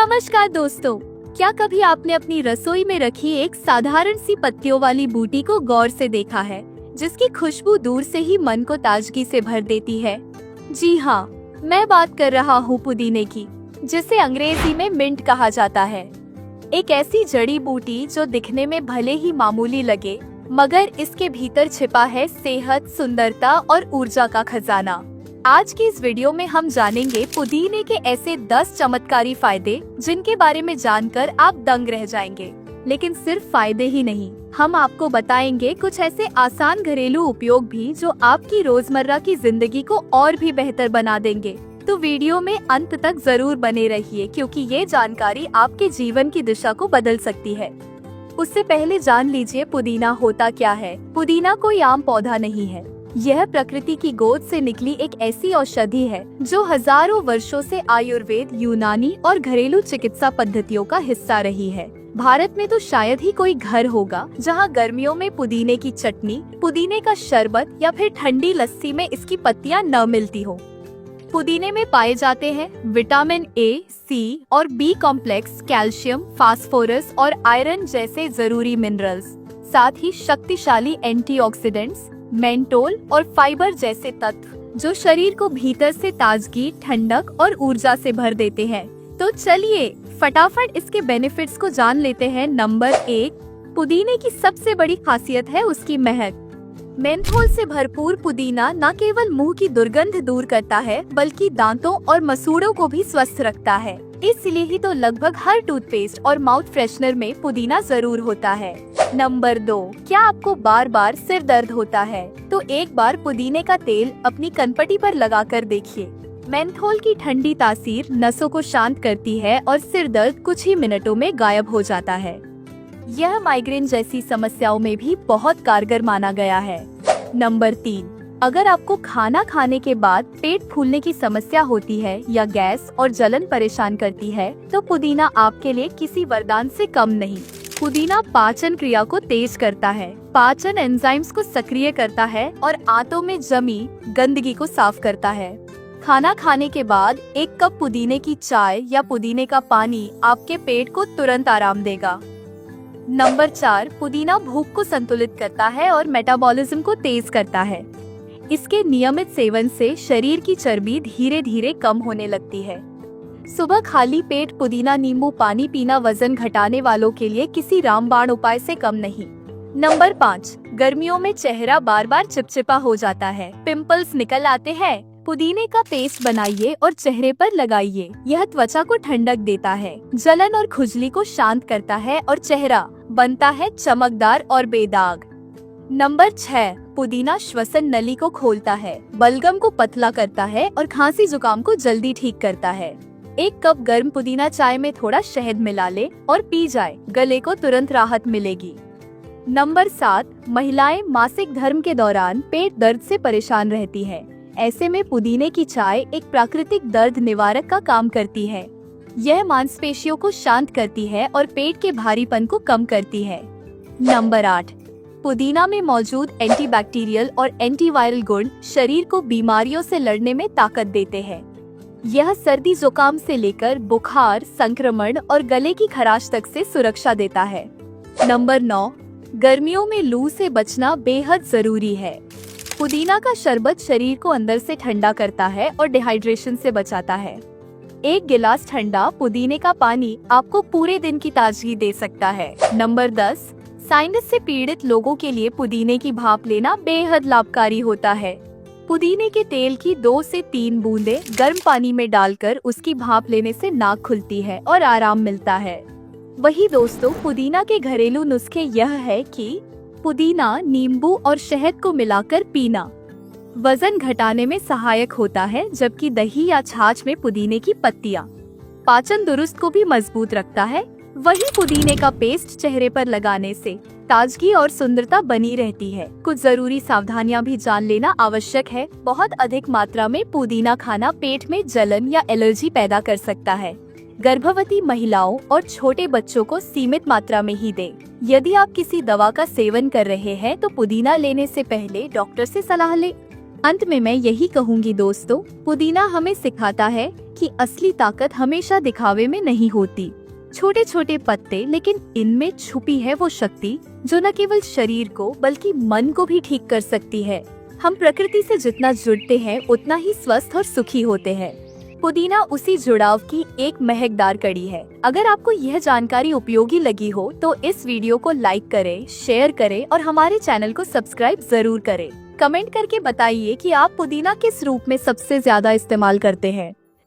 नमस्कार दोस्तों, क्या कभी आपने अपनी रसोई में रखी एक साधारण सी पत्तियों वाली बूटी को गौर से देखा है, जिसकी खुशबू दूर से ही मन को ताजगी से भर देती है? जी हाँ, मैं बात कर रहा हूँ पुदीने की, जिसे अंग्रेजी में मिंट कहा जाता है। एक ऐसी जड़ी बूटी जो दिखने में भले ही मामूली लगे, मगर इसके भीतर छिपा है सेहत, सुंदरता और ऊर्जा का खजाना। आज की इस वीडियो में हम जानेंगे पुदीने के ऐसे 10 चमत्कारी फायदे, जिनके बारे में जानकर आप दंग रह जाएंगे। लेकिन सिर्फ फायदे ही नहीं, हम आपको बताएंगे कुछ ऐसे आसान घरेलू उपयोग भी जो आपकी रोजमर्रा की जिंदगी को और भी बेहतर बना देंगे। तो वीडियो में अंत तक जरूर बने रहिए, क्योंकि ये जानकारी आपके जीवन की दिशा को बदल सकती है। उससे पहले जान लीजिए पुदीना होता क्या है। पुदीना कोई आम पौधा नहीं है, यह प्रकृति की गोद से निकली एक ऐसी औषधि है जो हजारों वर्षों से आयुर्वेद, यूनानी और घरेलू चिकित्सा पद्धतियों का हिस्सा रही है। भारत में तो शायद ही कोई घर होगा जहां गर्मियों में पुदीने की चटनी, पुदीने का शरबत या फिर ठंडी लस्सी में इसकी पत्तियां न मिलती हो। पुदीने में पाए जाते हैं विटामिन ए, सी और बी कॉम्प्लेक्स, कैल्शियम, फास्फोरस और आयरन जैसे जरूरी मिनरल्स, साथ ही शक्तिशाली एंटीऑक्सीडेंट्स, मेंटोल और फाइबर जैसे तत्व जो शरीर को भीतर से ताजगी, ठंडक और ऊर्जा से भर देते हैं। तो चलिए फटाफट इसके बेनिफिट्स को जान लेते हैं। नंबर 1, पुदीने की सबसे बड़ी खासियत है उसकी महक। मेंथोल से भरपूर पुदीना न केवल मुंह की दुर्गंध दूर करता है, बल्कि दांतों और मसूड़ों को भी स्वस्थ रखता है। इसलिए ही तो लगभग हर टूथपेस्ट और माउथ फ्रेशनर में पुदीना जरूर होता है। नंबर 2, क्या आपको बार बार सिर दर्द होता है? तो एक बार पुदीने का तेल अपनी कनपटी पर लगाकर देखिए। मेंथोल की ठंडी तासीर नसों को शांत करती है और सिर दर्द कुछ ही मिनटों में गायब हो जाता है। यह माइग्रेन जैसी समस्याओं में भी बहुत कारगर माना गया है। नंबर 3, अगर आपको खाना खाने के बाद पेट फूलने की समस्या होती है या गैस और जलन परेशान करती है, तो पुदीना आपके लिए किसी वरदान से कम नहीं। पुदीना पाचन क्रिया को तेज करता है, पाचन एंजाइम्स को सक्रिय करता है और आंतों में जमी गंदगी को साफ करता है। खाना खाने के बाद 1 कप पुदीने की चाय या पुदीने का पानी आपके पेट को तुरंत आराम देगा। नंबर 4, पुदीना भूख को संतुलित करता है और मेटाबॉलिज्म को तेज करता है। इसके नियमित सेवन से शरीर की चर्बी धीरे धीरे कम होने लगती है। सुबह खाली पेट पुदीना नींबू पानी पीना वजन घटाने वालों के लिए किसी रामबाण उपाय से कम नहीं। नंबर 5, गर्मियों में चेहरा बार बार चिपचिपा हो जाता है, पिंपल्स निकल आते हैं। पुदीने का पेस्ट बनाइए और चेहरे पर लगाइए। यह त्वचा को ठंडक देता है, जलन और खुजली को शांत करता है और चेहरा बनता है चमकदार और बेदाग। नंबर 6, पुदीना श्वसन नली को खोलता है, बलगम को पतला करता है और खांसी जुकाम को जल्दी ठीक करता है। 1 कप गर्म पुदीना चाय में थोड़ा शहद मिला ले और पी जाए, गले को तुरंत राहत मिलेगी। नंबर 7, महिलाएं मासिक धर्म के दौरान पेट दर्द से परेशान रहती हैं। ऐसे में पुदीने की चाय एक प्राकृतिक दर्द निवारक का काम करती है। यह मांसपेशियों को शांत करती है और पेट के भारीपन को कम करती है। नंबर 8, पुदीना में मौजूद एंटीबैक्टीरियल और एंटीवायरल गुण शरीर को बीमारियों से लड़ने में ताकत देते हैं। यह सर्दी जुकाम से लेकर बुखार, संक्रमण और गले की खराश तक से सुरक्षा देता है। नंबर 9, गर्मियों में लू से बचना बेहद जरूरी है। पुदीना का शरबत शरीर को अंदर से ठंडा करता है और डिहाइड्रेशन से बचाता है। 1 गिलास ठंडा पुदीने का पानी आपको पूरे दिन की ताजगी दे सकता है। नंबर 10, साइनस से पीड़ित लोगों के लिए पुदीने की भाप लेना बेहद लाभकारी होता है। पुदीने के तेल की 2 से 3 बूंदें गर्म पानी में डालकर उसकी भाप लेने से नाक खुलती है और आराम मिलता है। वही दोस्तों, पुदीना के घरेलू नुस्खे यह है कि पुदीना, नींबू और शहद को मिलाकर पीना वजन घटाने में सहायक होता है, जबकि दही या छाछ में पुदीने की पत्तियां पाचन दुरुस्त को भी मजबूत रखता है। वही पुदीने का पेस्ट चेहरे पर लगाने से ताजगी और सुंदरता बनी रहती है। कुछ जरूरी सावधानियां भी जान लेना आवश्यक है। बहुत अधिक मात्रा में पुदीना खाना पेट में जलन या एलर्जी पैदा कर सकता है। गर्भवती महिलाओं और छोटे बच्चों को सीमित मात्रा में ही दें। यदि आप किसी दवा का सेवन कर रहे हैं तो पुदीना लेने से पहले डॉक्टर से सलाह लें। अंत में मैं यही कहूंगी दोस्तों, पुदीना हमें सिखाता है कि असली ताकत हमेशा दिखावे में नहीं होती। छोटे छोटे पत्ते, लेकिन इनमें छुपी है वो शक्ति जो न केवल शरीर को बल्कि मन को भी ठीक कर सकती है। हम प्रकृति से जितना जुड़ते हैं उतना ही स्वस्थ और सुखी होते हैं। पुदीना उसी जुड़ाव की एक महकदार कड़ी है। अगर आपको यह जानकारी उपयोगी लगी हो तो इस वीडियो को लाइक करें, शेयर करें और हमारे चैनल को सब्सक्राइब जरूर करें। कमेंट करके बताइए कि आप पुदीना किस रूप में सबसे ज्यादा इस्तेमाल करते हैं।